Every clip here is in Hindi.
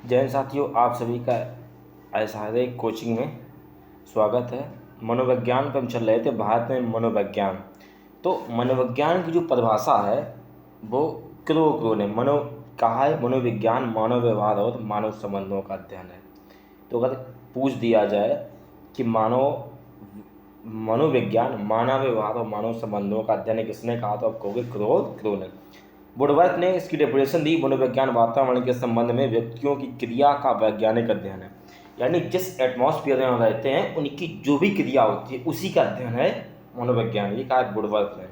जय हिंद साथियों, आप सभी का ऐसा कोचिंग में स्वागत है। मनोविज्ञान पर हम चल रहे थे, भारत में मनोविज्ञान। तो मनोविज्ञान की जो परिभाषा है वो क्रो ने कहा है, मनोविज्ञान मानव व्यवहार और मानव संबंधों का अध्ययन है। तो अगर पूछ दिया जाए कि मनोविज्ञान मानव व्यवहार और मानव संबंधों का अध्ययन किसने कहा, तो आप कहोगे क्रो ने। वुडवर्थ ने इसकी डेफिनेशन दी, मनोविज्ञान वातावरण के संबंध में व्यक्तियों की क्रिया का वैज्ञानिक अध्ययन है। यानी जिस एटमॉस्फेयर में रहते हैं उनकी जो भी क्रिया होती है उसी का अध्ययन है मनोविज्ञान। ये कहा वुडवर्थ ने।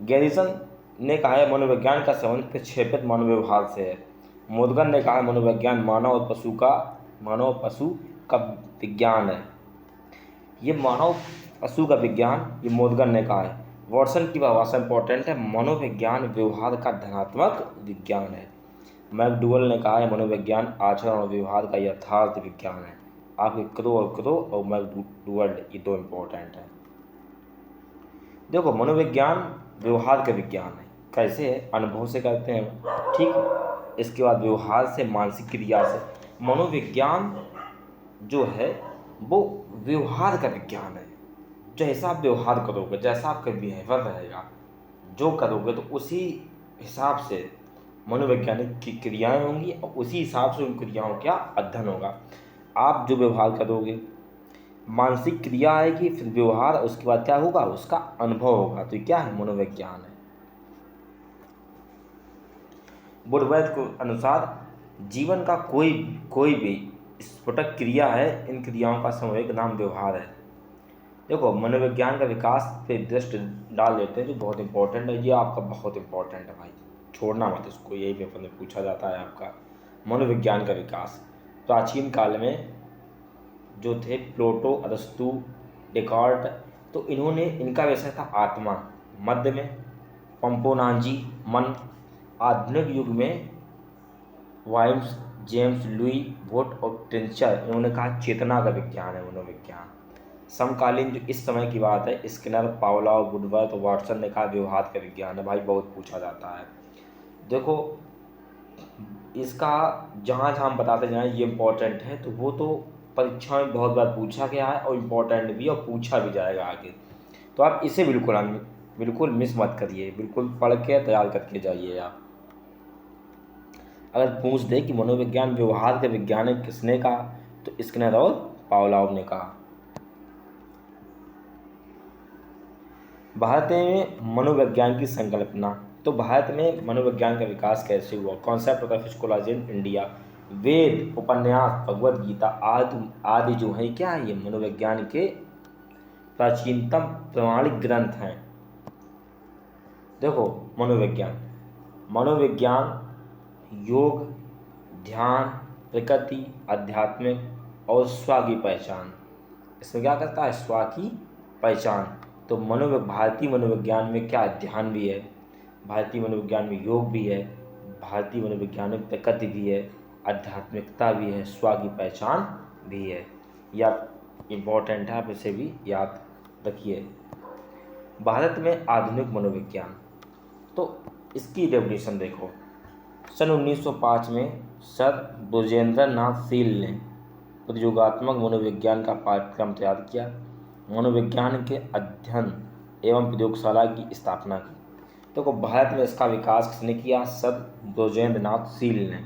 गैरिसन ने कहा है मनोविज्ञान का संबंध प्रक्षेपित मानव व्यवहार से है। मोर्गन ने कहा मनोविज्ञान मानव और पशु का विज्ञान है। ये मानव पशु का विज्ञान, ये मोर्गन ने कहा है। वॉटसन की भाषा इंपॉर्टेंट है, मनोविज्ञान व्यवहार का धनात्मक विज्ञान है। मैकडूगल ने कहा है मनोविज्ञान आचरण और व्यवहार का यथार्थ विज्ञान है। आपके क्रो और मैकडूगल ये दो इम्पोर्टेंट है। देखो, मनोविज्ञान व्यवहार का विज्ञान है। कैसे है? अनुभव से करते हैं, ठीक है। इसके बाद व्यवहार से, मानसिक क्रिया से। मनोविज्ञान जो है वो व्यवहार का विज्ञान है। जैसा आप व्यवहार करोगे, जैसा आपका बिहेवियर रहेगा, जो करोगे तो उसी हिसाब से मनोवैज्ञानिक की क्रियाएं होंगी और उसी हिसाब से उन क्रियाओं का अध्ययन होगा। आप जो व्यवहार करोगे, मानसिक क्रिया आएगी, फिर व्यवहार, उसके बाद क्या होगा, उसका अनुभव होगा। तो क्या है? मनोविज्ञान है। वुडवर्थ के अनुसार जीवन का कोई भी स्फुटक क्रिया है, इन क्रियाओं का सामूहिक नाम व्यवहार है। देखो, मनोविज्ञान का विकास पे दृष्टि डाल देते हैं, जो बहुत इंपॉर्टेंट है। ये आपका बहुत इंपॉर्टेंट है भाई, छोड़ना मत इसको। यही पेपर में पूछा जाता है आपका। मनोविज्ञान का विकास प्राचीन काल में जो थे प्लेटो, अरस्तु, डेकार्ट, तो इनका विषय था आत्मा। मध्य में पंपोनांजी मन। आधुनिक युग में वाइम्स, जेम्स लुई वोट और टिंचर, इन्होंने कहा चेतना का विज्ञान है मनोविज्ञान। समकालीन जो इस समय की बात है, स्किनर, पावलोव, वुडवर्थ और वाटसन ने कहा व्यवहार का विज्ञान है। भाई बहुत पूछा जाता है। देखो, इसका जहाँ जहाँ हम बताते जाएँ ये इम्पोर्टेंट है, तो वो तो परीक्षा में बहुत बार पूछा गया है और इम्पोर्टेंट भी, और पूछा भी जाएगा आगे। तो आप इसे बिल्कुल मिस मत करिए, बिल्कुल पढ़ के तैयार करके जाइए आप। अगर पूछ दे कि मनोविज्ञान व्यवहार के विज्ञान किसने कहा, तो स्किनर और पावलोव ने कहा। भारत में मनोविज्ञान की संकल्पना। तो भारत में मनोविज्ञान का विकास कैसे हुआ? Concept of psychology in India. Veda, उपन्यास, भगवद गीता आदि जो है, क्या है? ये मनोविज्ञान के प्राचीनतम प्रमाणिक ग्रंथ हैं। देखो, मनोविज्ञान योग, ध्यान, प्रकृति, आध्यात्मिक और स्व की पहचान। इसमें क्या करता है? स्व की पहचान। तो भारतीय मनोविज्ञान में क्या है? ध्यान भी है, भारतीय मनोविज्ञान में योग भी है, भारतीय मनोविज्ञान में प्रकृति भी है, आध्यात्मिकता भी है, स्व की पहचान भी है। यह इम्पोर्टेंट है, आप इसे भी याद रखिए। भारत में आधुनिक मनोविज्ञान, तो इसकी डेफिनेशन देखो। सन 1905 में सर ब्रजेंद्र नाथ शील ने प्रयोगात्मक मनोविज्ञान का पाठ्यक्रम तैयार किया, मनोविज्ञान के अध्ययन एवं प्रयोगशाला की स्थापना की। तो भारत में इसका विकास किसने किया? सर ब्रजेंद्र नाथ शील ने।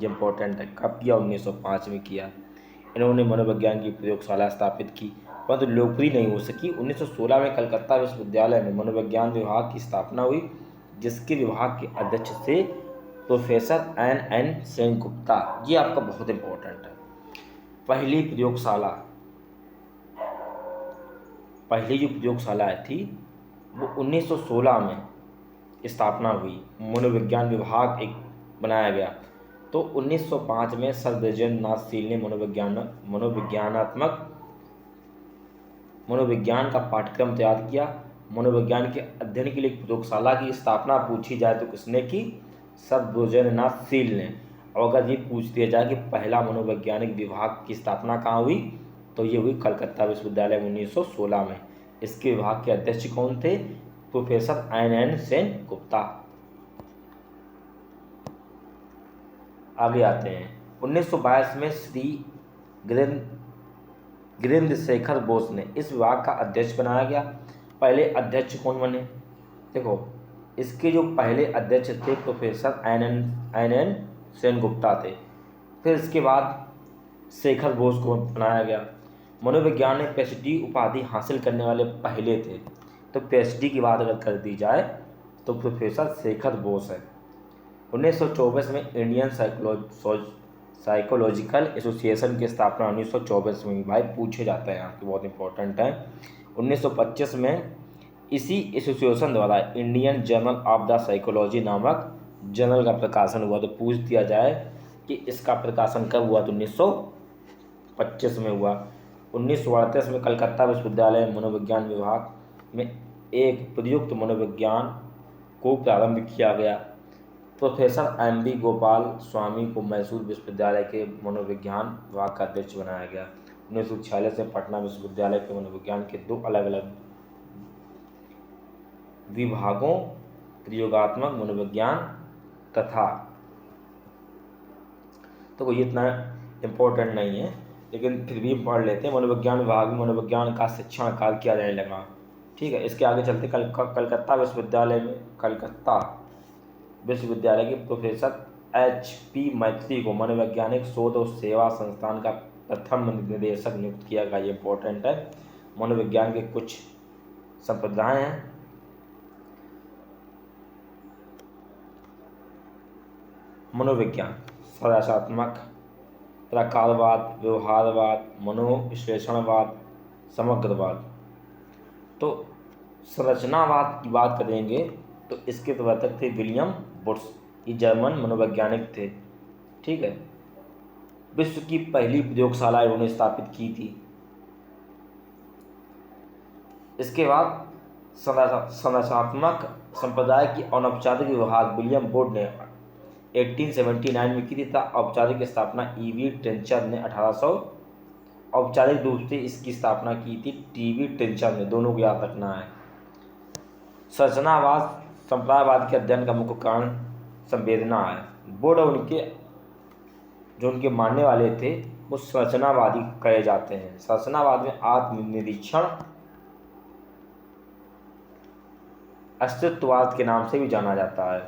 ये इंपॉर्टेंट है। कब किया? 1905 में किया। इन्होंने मनोविज्ञान की प्रयोगशाला स्थापित की, परंतु लोकप्रिय नहीं हो सकी। 1916 में कलकत्ता विश्वविद्यालय में मनोविज्ञान विभाग की स्थापना हुई, जिसके विभाग के अध्यक्ष थे प्रोफेसर एन सेनगुप्ता। ये आपका बहुत इंपॉर्टेंट है। पहली जो प्रयोगशाला थी वो 1916 में स्थापना हुई, मनोविज्ञान विभाग एक बनाया गया। तो 1905 में सर ब्रजेंद्र नाथ शील ने मनोविज्ञान का पाठ्यक्रम तैयार किया। मनोविज्ञान के अध्ययन के लिए प्रयोगशाला की स्थापना पूछी जाए तो किसने की? सर ब्रजेंद्र नाथ शील ने। और अगर ये पूछ दिया जाए कि पहला मनोवैज्ञानिक विभाग की स्थापना कहाँ हुई, तो ये हुई कलकत्ता विश्वविद्यालय में 1916 में। इसके विभाग के अध्यक्ष कौन थे? Professor N Sengupta. आगे आते हैं। 1922 में श्री गिरिंद्र शेखर बोस ने इस विभाग का अध्यक्ष बनाया गया। पहले अध्यक्ष कौन बने? देखो, इसके जो पहले अध्यक्ष थे प्रोफेसर एन एन सेनगुप्ता थे। फिर इसके बाद शेखर बोस को बनाया गया। मनोविज्ञान में पीएचडी उपाधि हासिल करने वाले पहले थे। तो पीएचडी की बात अगर कर दी जाए तो प्रोफेसर शेखर बोस है। 1924 में इंडियन साइकोलॉजिकल एसोसिएशन की स्थापना 1924 में, भाई पूछे जाते हैं आपके, बहुत इंपॉर्टेंट है। 1925 में इसी एसोसिएशन द्वारा Indian journal of the psychology नामक जर्नल का प्रकाशन हुआ। तो पूछ दिया जाए कि इसका प्रकाशन कब हुआ, तो 1925 में हुआ। 1938 में कलकत्ता विश्वविद्यालय मनोविज्ञान विभाग में एक प्रयुक्त मनोविज्ञान को प्रारंभ किया गया। Professor MB. गोपाल स्वामी को मैसूर विश्वविद्यालय के मनोविज्ञान विभाग का अध्यक्ष बनाया गया। 1946 में पटना विश्वविद्यालय के मनोविज्ञान के 2 अलग अलग विभागों, प्रयोगात्मक मनोविज्ञान तथा, तो ये इतना इम्पोर्टेंट नहीं है लेकिन फिर भी पढ़ लेते हैं। मनोविज्ञान विभाग में मनोविज्ञान का शिक्षण कार्य किया जाने लगा। ठीक है, इसके आगे चलते कलकत्ता विश्वविद्यालय के प्रोफेसर H.P. मैत्री को मनोवैज्ञानिक शोध और सेवा संस्थान का प्रथम निदेशक नियुक्त किया गया। ये इंपॉर्टेंट है। मनोविज्ञान के कुछ संप्रदाय हैं। मनोविज्ञान संरचनात्मक, प्रकारवाद, व्यवहारवाद, मनोविश्लेषणवाद, समग्रवाद। तो संरचनावाद की बात करेंगे तो इसके प्रवर्तक थे विलियम बुर्स। ये जर्मन मनोवैज्ञानिक थे। ठीक है, विश्व की पहली प्रयोगशाला इन्होंने स्थापित की थी। इसके बाद संरचनात्मक संप्रदाय की अनौपचारिक विभाग विलियम बोर्ड ने 1879 में की थी तथा औपचारिक स्थापना E.V. टेंचर ने 1800 औपचारिक रूप से इसकी स्थापना की थी T.V. टेंचर ने। दोनों को याद रखना है। संरचनावाद संप्रदायवाद के अध्ययन का मुख्य कारण संवेदना है। बोर्ड और उनके मानने वाले थे वो संरचनावादी कहे जाते हैं। संरचनावाद में आत्मनिरीक्षण अस्तित्ववाद के नाम से भी जाना जाता है।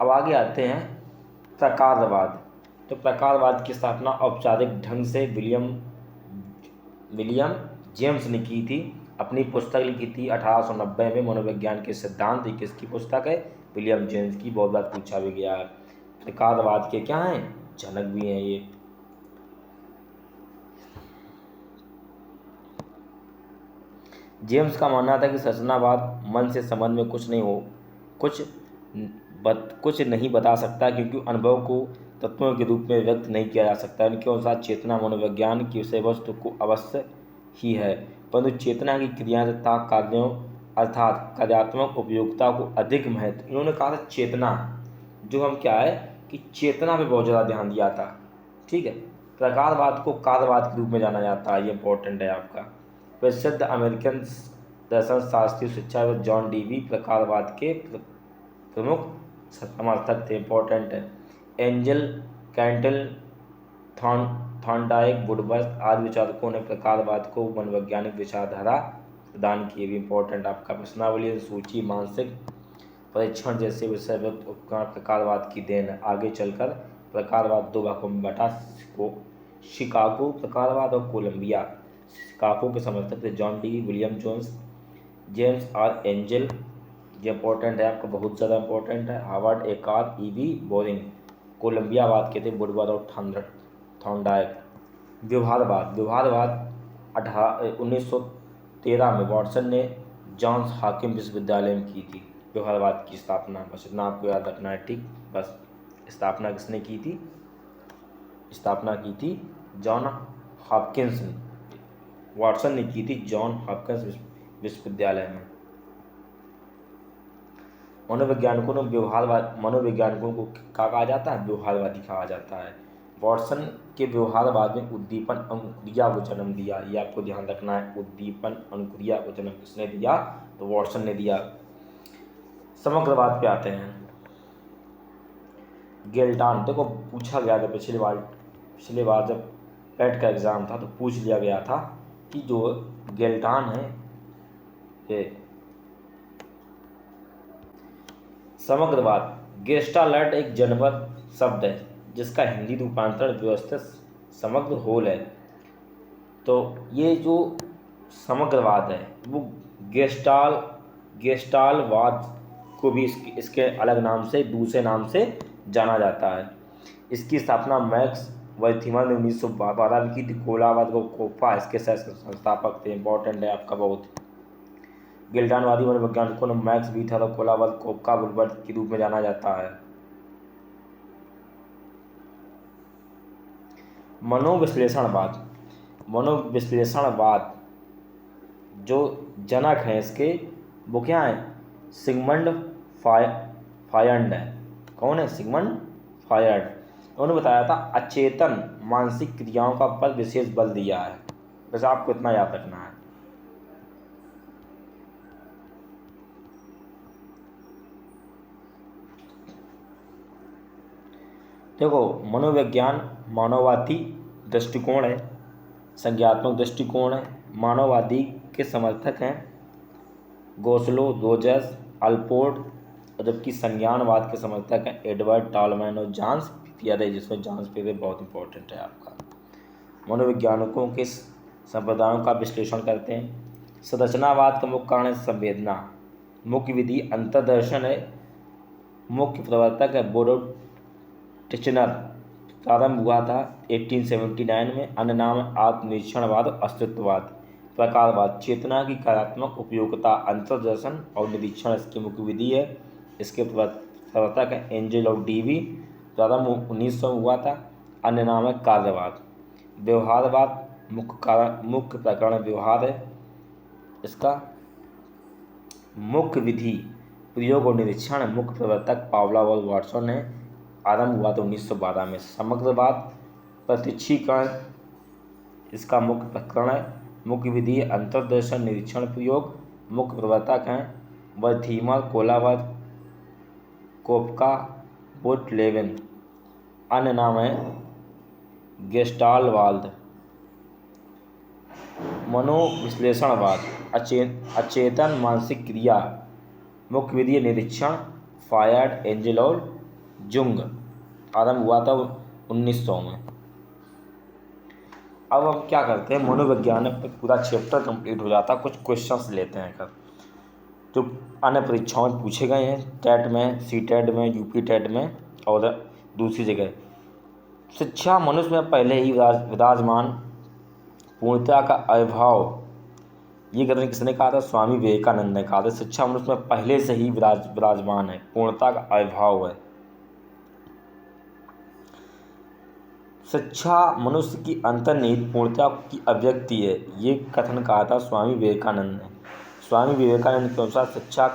अब आगे आते हैं प्रकारवाद। तो प्रकारवाद की स्थापना औपचारिक ढंग से विलियम जेम्स ने की थी। अपनी पुस्तक लिखी थी 1890 में, मनोविज्ञान के सिद्धांत। ये किसकी पुस्तक है? विलियम जेम्स की। बहुत बार पूछा भी गया है। प्रकारवाद के क्या हैं? जनक भी हैं ये। जेम्स का मानना था कि संरचनावाद मन से संबंध में कुछ नहीं बता सकता क्योंकि अनुभव को तत्वों के रूप में व्यक्त नहीं किया जा सकता। उनके अनुसार चेतना मनोविज्ञान की विषय वस्तु को अवश्य ही है, परंतु चेतना की क्रिया तथा कार्यों अर्थात कार्यात्मक उपयोगिता को अधिक महत्व। इन्होंने कहा था चेतना, जो हम क्या है कि चेतना पे बहुत ज़्यादा ध्यान दिया था। ठीक है, प्रकारवाद को कार्यवाद के रूप में जाना जाता है। ये इंपॉर्टेंट है आपका। प्रसिद्ध अमेरिकन दर्शन शास्त्री शिक्षाविद जॉन डीवी प्रकारवाद के प्रमुख समर्थक थे। इंपॉर्टेंट है। एंजल कैंटल, थॉर्नडाइक, वुडवर्थ आदि विचारकों ने प्रकारवाद को मनोवैज्ञानिक विचारधारा प्रदान की। भी इंपॉर्टेंट आपका। प्रश्नावली, सूची, मानसिक परीक्षण जैसे विषय व्यक्त उपकरण प्रकारवाद की देन है। आगे चलकर प्रकारवाद 2 भागों में बटा। शिकागो प्रकारवाद और कोलंबिया। शिकागो के समर्थक थे John D, William Jones, James R Angell. ये इंपॉर्टेंट है आपका, बहुत ज़्यादा इंपॉर्टेंट है। Harvard एकार, E.V. बोरिंग। कोलंबियावाद के थे वुडवर्थ और थॉर्नडाइक। व्यवहारवाद 1913 में वाटसन ने जॉन्स हॉपकिंस विश्वविद्यालय में की थी। व्यवहारवाद की स्थापना, बस इतना आपको याद रखना है। ठीक, बस स्थापना किसने की थी? स्थापना की थी जॉन हॉपकिंस ने। वाटसन ने की थी जॉन हॉपकिंस विश्वविद्यालय में। मनोवैज्ञानिकों को क्या कहा जाता है? व्यवहारवादी कहा जाता है। वाटसन के व्यवहारवाद में उद्दीपन अनुक्रिया को जन्म दिया। ये आपको ध्यान रखना है। उद्दीपन अनुक्रिया को जन्म किसने दिया? तो वाटसन ने दिया। समग्रवाद पे आते हैं। गेल्टान, देखो पूछा गया था पिछली बार जब पेट का एग्ज़ाम था तो पूछ लिया गया था कि जो गेल्टान है ये समग्रवाद। गेस्टाल्ट एक जनपद शब्द है जिसका हिंदी रूपांतरण व्यवस्थित समग्र होल है। तो ये जो समग्रवाद है वो गेस्टालवाद को भी इसके अलग नाम से, दूसरे नाम से जाना जाता है। इसकी स्थापना मैक्स वेर्थीमन ने 1912 में की थी। कोलावाद को कोपा इसके संस्थापक थे, इंपॉर्टेंट है आपका बहुत। गिल्टानवादी मनोवैज्ञानिकों ने मैक्स वीथर और कोलावाद कोपका बुलवर्थ के रूप में जाना जाता है। मनोविश्लेषणवाद जो जनक हैं इसके वो क्या हैं? सिगमंड फ्रायड है। कौन है? Sigmund Freud. उन्होंने बताया था अचेतन मानसिक क्रियाओं का पर विशेष बल दिया है। बस आपको इतना याद रखना है। देखो मनोविज्ञान मानववादी दृष्टिकोण है, संज्ञात्मक दृष्टिकोण है। मानववादी के समर्थक हैं गोसलो, रोजर्स, अल्पोर्ट, जबकि संज्ञानवाद के समर्थक हैं एडवर्ड टॉलमैन और जॉन्स पियरे, जिसमें जॉन्स पियरे बहुत इंपॉर्टेंट है आपका। मनोवैज्ञानिकों के संप्रदायों का विश्लेषण करते हैं। संरचनावाद का मुख्य कारण है संवेदना, मुख्य विधि अंतर्दर्शन है, मुख्य प्रवर्तक है बोरो टिचनर। प्रारंभ हुआ था 1879 में। अन्य नाम है आत्मनिरीक्षणवाद और अस्तित्ववाद। प्रकारवाद चेतना की कार्यात्मक उपयोगिता, अंतर्दर्शन और निरीक्षण इसकी मुख्य विधि है। इसके प्रवर्तक है एंजल और डीवी। प्रारंभ 1900 में हुआ था। अन्य नाम है कार्यवाद। व्यवहारवाद मुख्य प्रकरण व्यवहार है। इसका मुख्य विधि प्रयोग और निरीक्षण, मुख्य प्रवर्तक पावलोव और वाटसन है। आरंभ हुआ था 1912 में। समग्रवाद प्रत्यक्षीकरण इसका मुख्य प्रकरण है। मुख्य विधि अंतर्दर्शन, निरीक्षण, प्रयोग। मुख्य प्रवर्तक हैं वर्थीमर, कोलावाद, कोपका, वुड लेविन। अन्य नाम है गेस्टाल्टवाद। मनोविश्लेषणवाद अचेतन मानसिक क्रिया, मुख्य विधि निरीक्षण, फ्रायड, एंजल और जुंग। आरंभ हुआ था 1900 में। अब हम क्या करते हैं, मनोविज्ञान में पूरा चैप्टर कंप्लीट हो जाता है। कुछ क्वेश्चंस लेते हैं कर जो अन्य परीक्षाओं में पूछे गए हैं, टेट में, सी टेट में, यूपी टेट में और दूसरी जगह। शिक्षा मनुष्य में पहले ही विराजमान पूर्णता का अभाव, ये कथन किसने कहा था? स्वामी विवेकानंद ने कहा था। शिक्षा मनुष्य में पहले से ही विराजमान है, पूर्णता का अभाव है। शिक्षा मनुष्य की अंतर्निहित पूर्णता की अभिव्यक्ति है, ये कथन कहा था स्वामी विवेकानंद ने। स्वामी विवेकानंद के अनुसार शिक्षा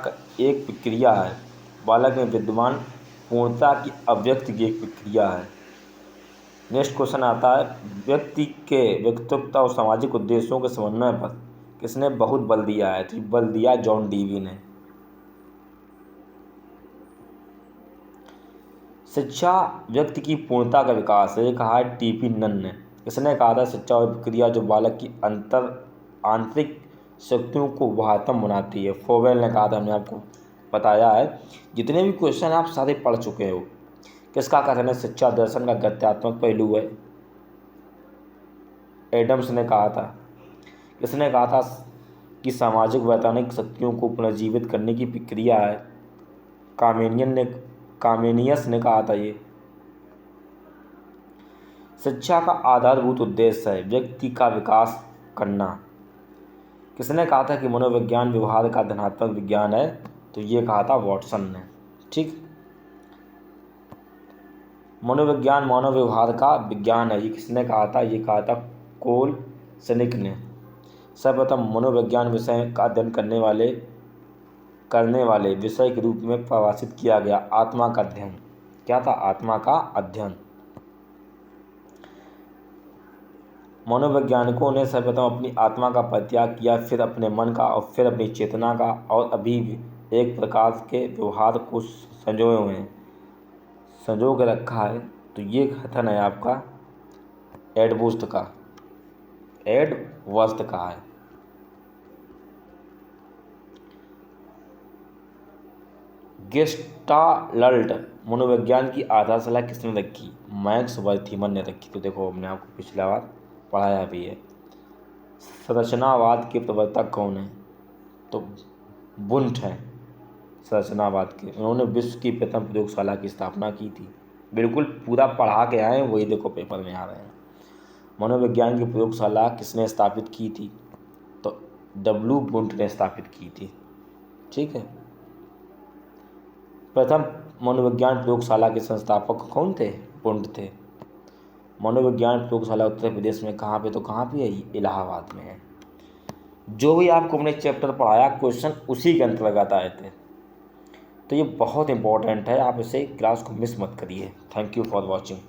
एक प्रक्रिया है, बालक में विद्यमान पूर्णता की अभिव्यक्ति की एक प्रक्रिया है। नेक्स्ट क्वेश्चन आता है, व्यक्ति के व्यक्तित्व और सामाजिक उद्देश्यों के समन्वय पर किसने बहुत बल दिया है? तो बल दिया जॉन डीवी ने। शिक्षा व्यक्ति की पूर्णता का विकास है, ये कहा है टीपी नन ने। इसने कहा था शिक्षा और प्रक्रिया जो बालक की आंतरिक शक्तियों को उभारतम बनाती है। फोवेल ने कहा था, हमने आपको बताया है। जितने भी क्वेश्चन आप सारे पढ़ चुके हो। किसका कथन है? शिक्षा दर्शन का गत्यात्मक पहलू है, एडम्स ने कहा था। किसने कहा था कि सामाजिक वैधानिक शक्तियों को पुनर्जीवित करने की प्रक्रिया है? कामेनियस ने कहा था ये। शिक्षा का आधारभूत उद्देश्य है व्यक्ति का विकास करना। किसने कहा था कि मनोविज्ञान व्यवहार का धनात्मक विज्ञान है? तो ये कहा था वाटसन ने। ठीक, मनोविज्ञान मानव व्यवहार का विज्ञान है, ये किसने कहा था? ये कहा था कोल सनिक ने। सर्वप्रथम मनोविज्ञान विषय का अध्ययन करने वाले विषय के रूप में परिभाषित किया गया आत्मा का अध्ययन। क्या था? आत्मा का अध्ययन। मनोवैज्ञानिकों ने सर्वप्रथम अपनी आत्मा का परित्याग किया, फिर अपने मन का और फिर अपनी चेतना का, और अभी एक प्रकार के व्यवहार को संजोए हुए हैं। संजो के रखा है, तो ये कथन है आपका एडबुस्ट का, एडवर्स्ट का है। गेस्टाल्ट मनोविज्ञान की आधारशिला किसने रखी? मैक्स वर्थिमन ने रखी। तो देखो हमने आपको पिछला बार पढ़ाया भी है। संरचनावाद के प्रवर्तक कौन है? तो वुंट हैं संरचनावाद के। उन्होंने विश्व की प्रथम प्रयोगशाला की स्थापना की थी। बिल्कुल पूरा पढ़ा के आए, वही देखो पेपर में आ रहे हैं। मनोविज्ञान की प्रयोगशाला किसने स्थापित की थी? तो डब्ल्यू वुंट ने स्थापित की थी। ठीक है। प्रथम मनोविज्ञान प्रयोगशाला के संस्थापक कौन थे? वुंट थे। मनोविज्ञान प्रयोगशाला उत्तर प्रदेश में कहाँ पे? तो कहाँ पे है? इलाहाबाद में है। जो भी आपको हमने चैप्टर पढ़ाया क्वेश्चन उसी के अंतर्गत आए थे, तो ये बहुत इंपॉर्टेंट है, आप इसे क्लास को मिस मत करिए। Thank you for watching.